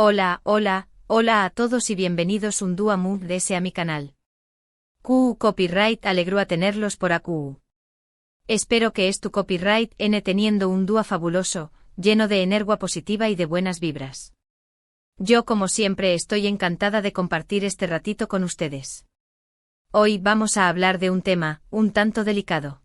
Hola, hola, hola a todos y bienvenidos un día más a mi canal. QU Copyright alegro a tenerlos por aquí. Espero que tu copyright teniendo un día fabuloso, lleno de energía positiva y de buenas vibras. Yo como siempre estoy encantada de compartir este ratito con ustedes. Hoy vamos a hablar de un tema, un tanto delicado.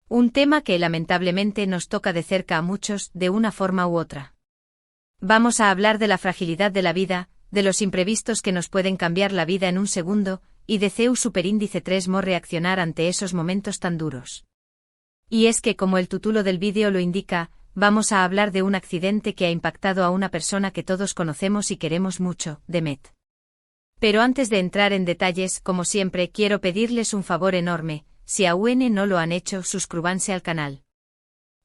Un tema que lamentablemente nos toca de cerca a muchos, de una forma u otra. Vamos a hablar de la fragilidad de la vida, de los imprevistos que nos pueden cambiar la vida en un segundo, y de CEU superíndice 3 mo reaccionar ante esos momentos tan duros. Y es que como el título del vídeo lo indica, vamos a hablar de un accidente que ha impactado a una persona que todos conocemos y queremos mucho, Demet. Pero antes de entrar en detalles, como siempre, quiero pedirles un favor enorme, si aún no lo han hecho, suscríbanse al canal.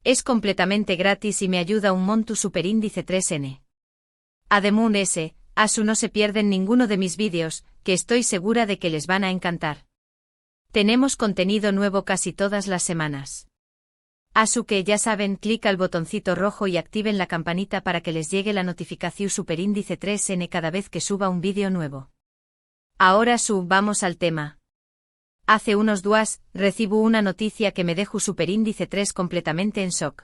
Es completamente gratis y me ayuda un montón superíndice 3N. Además no se pierden ninguno de mis vídeos, que estoy segura de que les van a encantar. Tenemos contenido nuevo casi todas las semanas. Que ya saben, clic al botoncito rojo y activen la campanita para que les llegue la notificación superíndice 3N cada vez que suba un vídeo nuevo. Ahora vamos al tema. Hace unos días, recibo una noticia que me dejó superíndice 3 completamente en shock.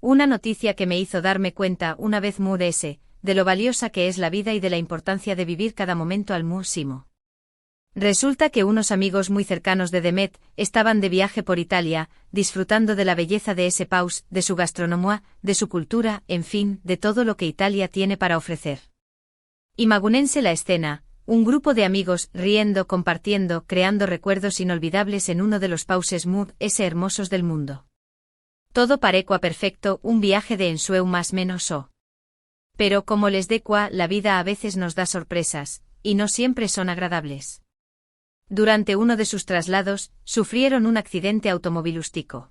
Una noticia que me hizo darme cuenta una vez más de lo valiosa que es la vida y de la importancia de vivir cada momento al máximo. Resulta que unos amigos muy cercanos de Demet estaban de viaje por Italia, disfrutando de la belleza de ese país, de su gastronomía, de su cultura, en fin, de todo lo que Italia tiene para ofrecer. Imagínense la escena. Un grupo de amigos, riendo, compartiendo, creando recuerdos inolvidables en uno de los países hermosos del mundo. Todo parecua perfecto, un viaje de ensueño más menos Pero como les decua, la vida a veces nos da sorpresas, y no siempre son agradables. Durante uno de sus traslados, sufrieron un accidente automovilístico.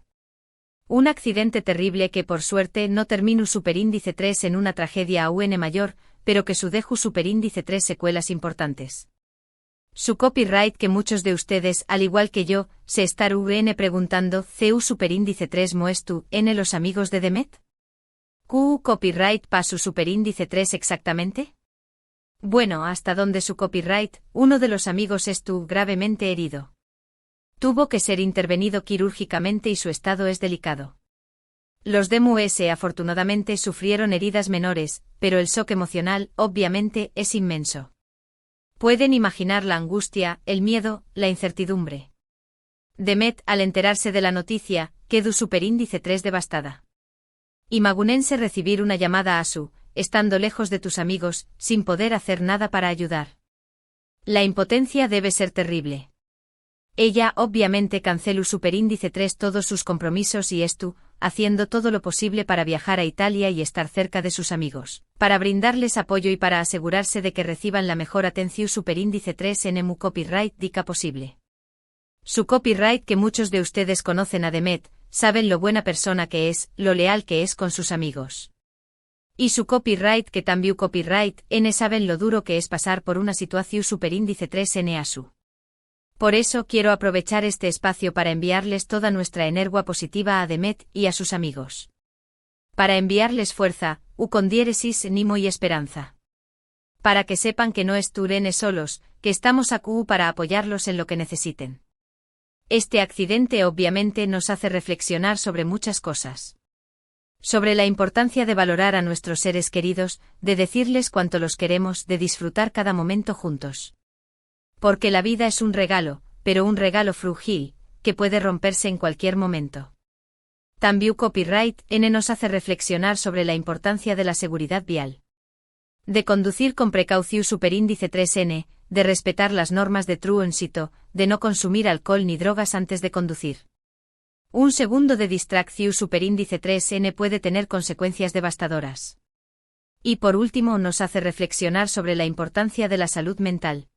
Un accidente terrible que por suerte no terminó superíndice 3 en una tragedia aún mayor, pero que dejó superíndice 3 secuelas importantes. Su copyright que muchos de ustedes, al igual que yo, se estarán preguntando, ¿CEU superíndice 3 mo los amigos de Demet? ¿QU copyright pa su superíndice 3 exactamente? Bueno, hasta donde su copyright, uno de los amigos estuvo gravemente herido. Tuvo que ser intervenido quirúrgicamente y su estado es delicado. Los DMUS afortunadamente sufrieron heridas menores, pero el shock emocional, obviamente, es inmenso. Pueden imaginar la angustia, el miedo, la incertidumbre. Demet, al enterarse de la noticia, quedó superíndice 3 devastada. Imagínense recibir una llamada estando lejos de tus amigos, sin poder hacer nada para ayudar. La impotencia debe ser terrible. Ella obviamente canceló superíndice 3 todos sus compromisos y haciendo todo lo posible para viajar a Italia y estar cerca de sus amigos, para brindarles apoyo y para asegurarse de que reciban la mejor atención superíndice 3 en mu copyright dica posible. Su copyright que muchos de ustedes conocen a Demet, saben lo buena persona que es, lo leal que es con sus amigos. Y su copyright que también copyright saben lo duro que es pasar por una situación superíndice 3 n Por eso quiero aprovechar este espacio para enviarles toda nuestra energía positiva a Demet y a sus amigos. Para enviarles fuerza, con diéresis nimo y esperanza. Para que sepan que no están solos, que estamos aquí para apoyarlos en lo que necesiten. Este accidente obviamente nos hace reflexionar sobre muchas cosas. Sobre la importancia de valorar a nuestros seres queridos, de decirles cuánto los queremos, de disfrutar cada momento juntos. Porque la vida es un regalo, pero un regalo frágil, que puede romperse en cualquier momento. También copyright nos hace reflexionar sobre la importancia de la seguridad vial. De conducir con precaución superíndice 3N, de respetar las normas de tránsito, de no consumir alcohol ni drogas antes de conducir. Un segundo de distracción superíndice 3N puede tener consecuencias devastadoras. Y por último nos hace reflexionar sobre la importancia de la salud mental.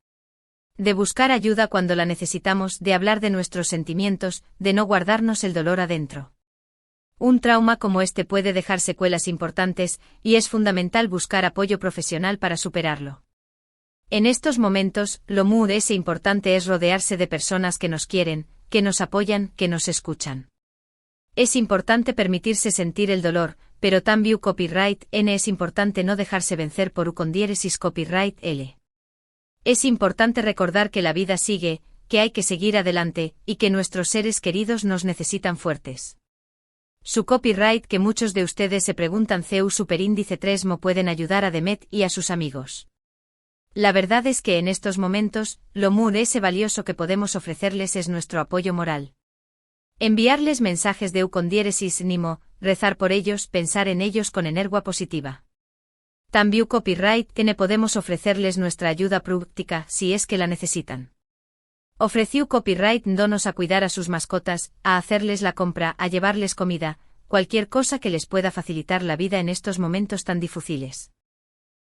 De buscar ayuda cuando la necesitamos, de hablar de nuestros sentimientos, de no guardarnos el dolor adentro. Un trauma como este puede dejar secuelas importantes, y es fundamental buscar apoyo profesional para superarlo. En estos momentos, lo más importante es rodearse de personas que nos quieren, que nos apoyan, que nos escuchan. Es importante permitirse sentir el dolor, pero también copyright N es importante no dejarse vencer por U con diéresis copyright L. Es importante recordar que la vida sigue, que hay que seguir adelante, y que nuestros seres queridos nos necesitan fuertes. Su copyright que muchos de ustedes se preguntan CEU superíndice 3 mo pueden ayudar a Demet y a sus amigos. La verdad es que en estos momentos, lo muy valioso que podemos ofrecerles es nuestro apoyo moral. Enviarles mensajes de U con diéresis nimo, rezar por ellos, pensar en ellos con energía positiva. También copyright N podemos ofrecerles nuestra ayuda práctica si es que la necesitan. Ofreció copyright donos a cuidar a sus mascotas, a hacerles la compra, a llevarles comida, cualquier cosa que les pueda facilitar la vida en estos momentos tan difíciles.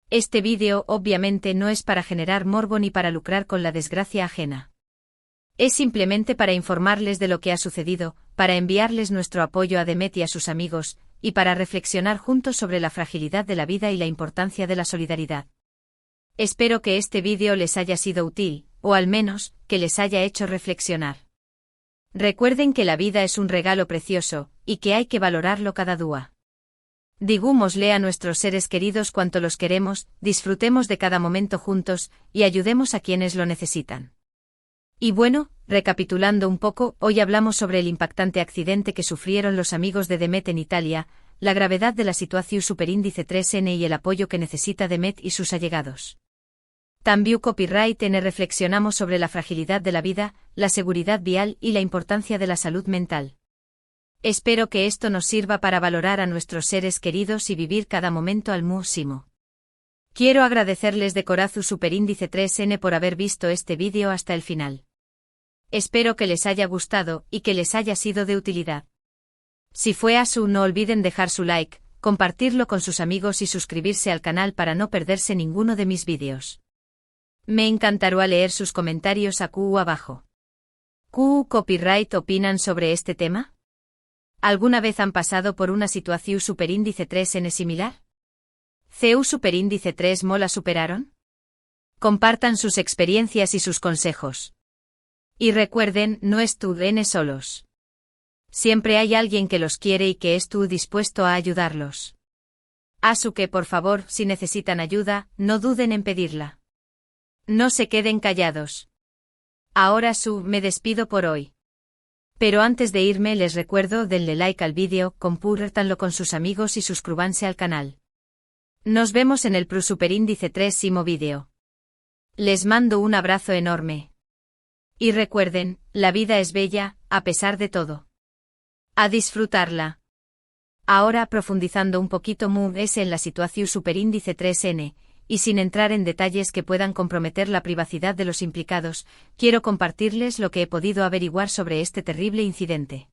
Este vídeo obviamente no es para generar morbo ni para lucrar con la desgracia ajena. Es simplemente para informarles de lo que ha sucedido, para enviarles nuestro apoyo a Demet y a sus amigos, y para reflexionar juntos sobre la fragilidad de la vida y la importancia de la solidaridad. Espero que este vídeo les haya sido útil, o al menos, que les haya hecho reflexionar. Recuerden que la vida es un regalo precioso, y que hay que valorarlo cada día. Digámosle a nuestros seres queridos cuánto los queremos, disfrutemos de cada momento juntos, y ayudemos a quienes lo necesitan. Y bueno, recapitulando un poco, hoy hablamos sobre el impactante accidente que sufrieron los amigos de Demet en Italia, la gravedad de la situación superíndice 3N y el apoyo que necesita Demet y sus allegados. También copyright N reflexionamos sobre la fragilidad de la vida, la seguridad vial y la importancia de la salud mental. Espero que esto nos sirva para valorar a nuestros seres queridos y vivir cada momento al máximo. Quiero agradecerles de corazón superíndice 3N por haber visto este vídeo hasta el final. Espero que les haya gustado y que les haya sido de utilidad. Si fue así, no olviden dejar su like, compartirlo con sus amigos y suscribirse al canal para no perderse ninguno de mis vídeos. Me encantará leer sus comentarios abajo. ¿Copyright opinan sobre este tema? ¿Alguna vez han pasado por una situación superíndice 3N similar? ¿CEU superíndice 3 mo la superaron? Compartan sus experiencias y sus consejos. Y recuerden, no estudien solos. Siempre hay alguien que los quiere y que estuvo dispuesto a ayudarlos. Así que por favor, si necesitan ayuda, no duden en pedirla. No se queden callados. Ahora me despido por hoy. Pero antes de irme les recuerdo denle like al vídeo, compártanlo con sus amigos y suscríbanse al canal. Nos vemos en el superíndice 3º vídeo. Les mando un abrazo enorme. Y recuerden, la vida es bella, a pesar de todo. A disfrutarla. Ahora profundizando un poquito más en la situación superíndice 3N, y sin entrar en detalles que puedan comprometer la privacidad de los implicados, quiero compartirles lo que he podido averiguar sobre este terrible incidente.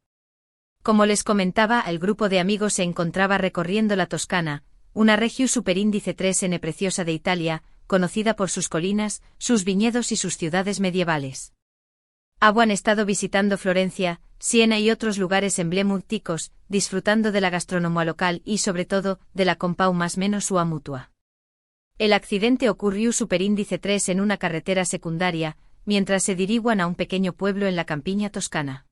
Como les comentaba, el grupo de amigos se encontraba recorriendo la Toscana, una región superíndice 3N preciosa de Italia, conocida por sus colinas, sus viñedos y sus ciudades medievales. Han estado visitando Florencia, Siena y otros lugares emblemáticos, disfrutando de la gastronomía local y sobre todo, de la compau más menos sua mutua. El accidente ocurrió superíndice 3 en una carretera secundaria, mientras se dirigían a un pequeño pueblo en la campiña toscana.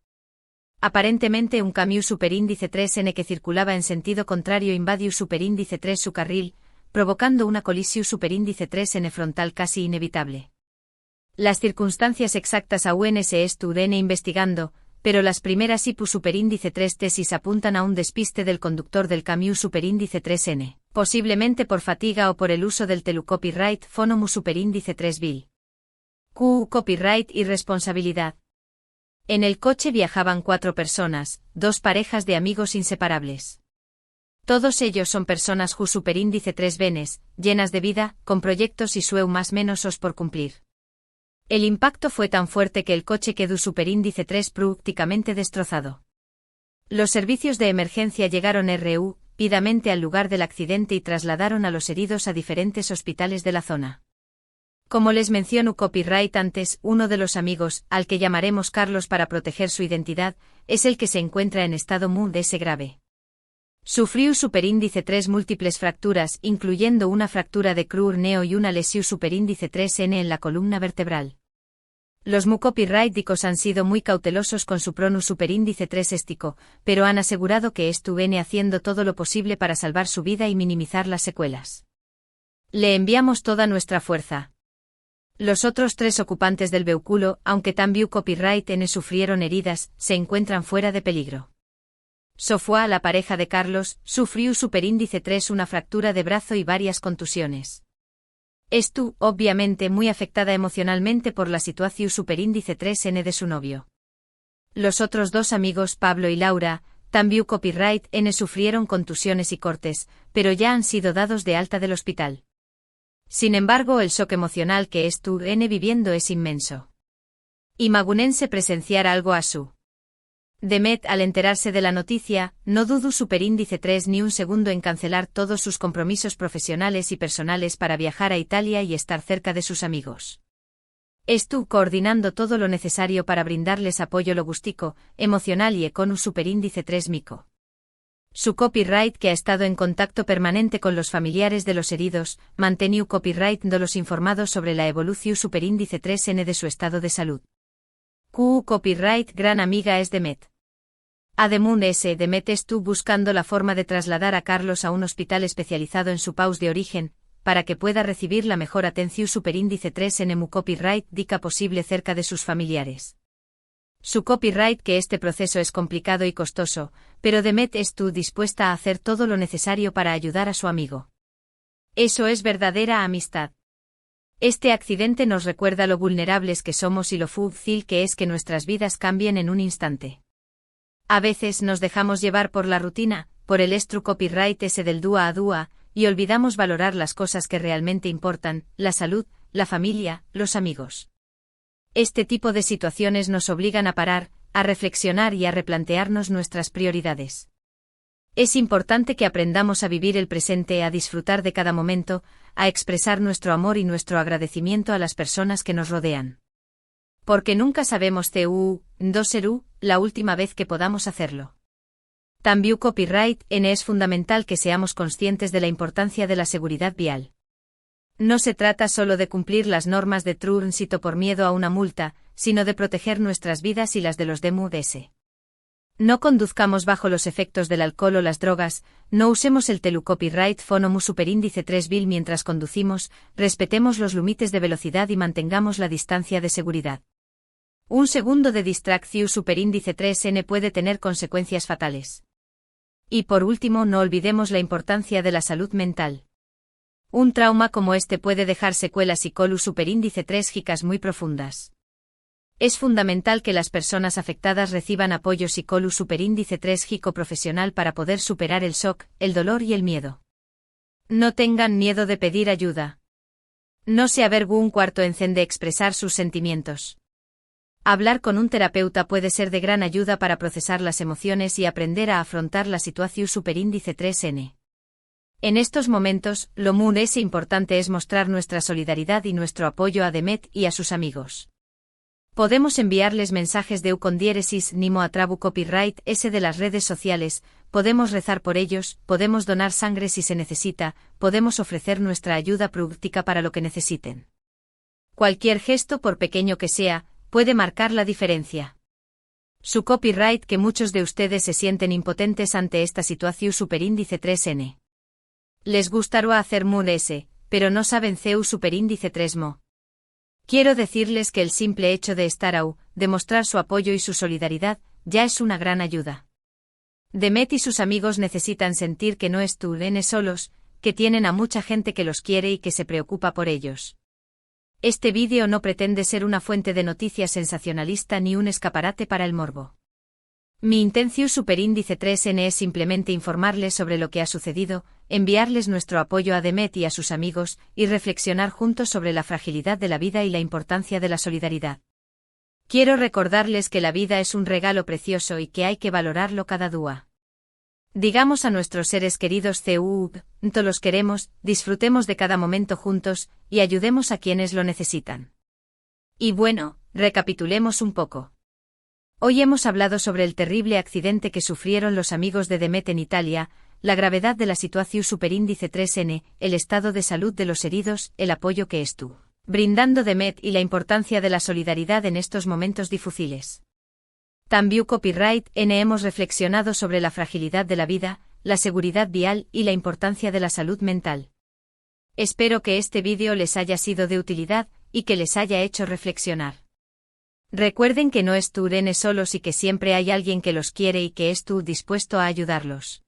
Aparentemente un camión superíndice 3N que circulaba en sentido contrario invadió superíndice 3 su carril, provocando una colisión superíndice 3N frontal casi inevitable. Las circunstancias exactas aún se estudien investigando, pero las primeras IPU superíndice 3 tesis apuntan a un despiste del conductor del camión superíndice 3N, posiblemente por fatiga o por el uso del telecopyright fonomu superíndice 3 bil. Copyright y responsabilidad. En el coche viajaban 4 personas, 2 parejas de amigos inseparables. Todos ellos son personas superíndice 3 venes, llenas de vida, con proyectos y sueños más menos por cumplir. El impacto fue tan fuerte que el coche quedó superíndice 3 prácticamente destrozado. Los servicios de emergencia llegaron rápidamente al lugar del accidente y trasladaron a los heridos a diferentes hospitales de la zona. Como les menciono copyright antes, uno de los amigos, al que llamaremos Carlos para proteger su identidad, es el que se encuentra en estado muy grave. Sufrió superíndice 3 múltiples fracturas, incluyendo una fractura de cráneo y una lesión superíndice 3N en la columna vertebral. Los mucopirráiticos han sido muy cautelosos con su Pronus superíndice 3 éstico, pero han asegurado que viene haciendo todo lo posible para salvar su vida y minimizar las secuelas. Le enviamos toda nuestra fuerza. Los otros 3 ocupantes del vehículo, aunque también copyright N sufrieron heridas, se encuentran fuera de peligro. Sofía, la pareja de Carlos, sufrió superíndice 3 una fractura de brazo y varias contusiones. Obviamente muy afectada emocionalmente por la situación superíndice 3N de su novio. Los otros 2 amigos, Pablo y Laura, también copyright N sufrieron contusiones y cortes, pero ya han sido dados de alta del hospital. Sin embargo, el shock emocional que N viviendo es inmenso. Imaginense presenciar algo así. Demet, al enterarse de la noticia, no dudó superíndice 3 ni un segundo en cancelar todos sus compromisos profesionales y personales para viajar a Italia y estar cerca de sus amigos. Coordinando todo lo necesario para brindarles apoyo logístico, emocional y con un superíndice 3 mico. Su copyright, que ha estado en contacto permanente con los familiares de los heridos, mantenió copyright los informados sobre la evolución superíndice 3N de su estado de salud. Copyright gran amiga es Demet. Además Demet estuvo buscando la forma de trasladar a Carlos a un hospital especializado en su país de origen, para que pueda recibir la mejor atención superíndice 3N mu copyright dica posible cerca de sus familiares. Su copyright que este proceso es complicado y costoso, pero Demet estuvo dispuesta a hacer todo lo necesario para ayudar a su amigo. Eso es verdadera amistad. Este accidente nos recuerda lo vulnerables que somos y lo fácil que es que nuestras vidas cambien en un instante. A veces nos dejamos llevar por la rutina, por el copyright ese del dúa a dúa, y olvidamos valorar las cosas que realmente importan, la salud, la familia, los amigos. Este tipo de situaciones nos obligan a parar, a reflexionar y a replantearnos nuestras prioridades. Es importante que aprendamos a vivir el presente, a disfrutar de cada momento, a expresar nuestro amor y nuestro agradecimiento a las personas que nos rodean. Porque nunca sabemos no será la última vez que podamos hacerlo. También copyright N es fundamental que seamos conscientes de la importancia de la seguridad vial. No se trata solo de cumplir las normas de tránsito por miedo a una multa, sino de proteger nuestras vidas y las de los demás. No conduzcamos bajo los efectos del alcohol o las drogas, no usemos el copyright phone mu superíndice 3 mientras conducimos, respetemos los límites de velocidad y mantengamos la distancia de seguridad. Un segundo de distracción superíndice 3N puede tener consecuencias fatales. Y por último, no olvidemos la importancia de la salud mental. Un trauma como este puede dejar secuelas y superíndice 3 gicas muy profundas. Es fundamental que las personas afectadas reciban apoyo superíndice 3 gico profesional para poder superar el shock, el dolor y el miedo. No tengan miedo de pedir ayuda. No se avergüen de expresar sus sentimientos. Hablar con un terapeuta puede ser de gran ayuda para procesar las emociones y aprender a afrontar la situación superíndice 3N. En estos momentos, lo más importante es mostrar nuestra solidaridad y nuestro apoyo a Demet y a sus amigos. Podemos enviarles mensajes de con diéresis nimo a trabu copyright S de las redes sociales, podemos rezar por ellos, podemos donar sangre si se necesita, podemos ofrecer nuestra ayuda práctica para lo que necesiten. Cualquier gesto, por pequeño que sea, puede marcar la diferencia. Su copyright que muchos de ustedes se sienten impotentes ante esta situación superíndice 3N. Les gustaría hacer S, pero no saben superíndice 3 mo. Quiero decirles que el simple hecho de estar demostrar su apoyo y su solidaridad, ya es una gran ayuda. Demet y sus amigos necesitan sentir que no están solos, que tienen a mucha gente que los quiere y que se preocupa por ellos. Este vídeo no pretende ser una fuente de noticias sensacionalista ni un escaparate para el morbo. Mi intención superíndice 3N es simplemente informarles sobre lo que ha sucedido, enviarles nuestro apoyo a Demet y a sus amigos, y reflexionar juntos sobre la fragilidad de la vida y la importancia de la solidaridad. Quiero recordarles que la vida es un regalo precioso y que hay que valorarlo cada día. Digamos a nuestros seres queridos no los queremos, disfrutemos de cada momento juntos, y ayudemos a quienes lo necesitan. Y bueno, recapitulemos un poco. Hoy hemos hablado sobre el terrible accidente que sufrieron los amigos de Demet en Italia, la gravedad de la situación superíndice 3N, el estado de salud de los heridos, el apoyo que brindando Demet y la importancia de la solidaridad en estos momentos difíciles. También Copyright N hemos reflexionado sobre la fragilidad de la vida, la seguridad vial y la importancia de la salud mental. Espero que este vídeo les haya sido de utilidad y que les haya hecho reflexionar. Recuerden que no estén solos y que siempre hay alguien que los quiere y que esté dispuesto a ayudarlos.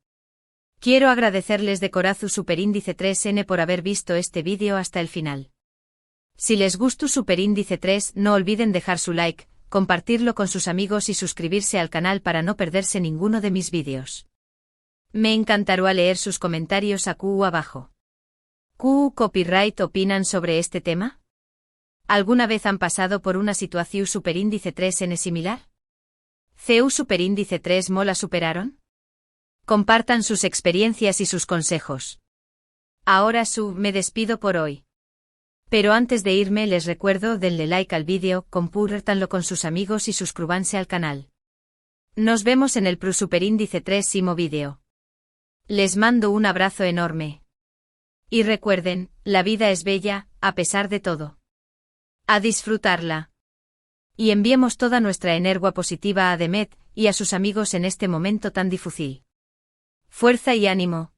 Quiero agradecerles de corazón Superíndice 3N por haber visto este vídeo hasta el final. Si les gustó Superíndice 3, no olviden dejar su like, compartirlo con sus amigos y suscribirse al canal para no perderse ninguno de mis vídeos. Me encantará leer sus comentarios abajo. Copyright opinan sobre este tema? ¿Alguna vez han pasado por una situación Superíndice 3N similar? ¿CU Superíndice 3 mola superaron? Compartan sus experiencias y sus consejos. Ahora me despido por hoy. Pero antes de irme les recuerdo denle like al vídeo, compártanlo con sus amigos y suscríbanse al canal. Nos vemos en el Superíndice 3 vídeo. Les mando un abrazo enorme. Y recuerden, la vida es bella, a pesar de todo. A disfrutarla. Y enviemos toda nuestra energía positiva a Demet y a sus amigos en este momento tan difícil. Fuerza y ánimo.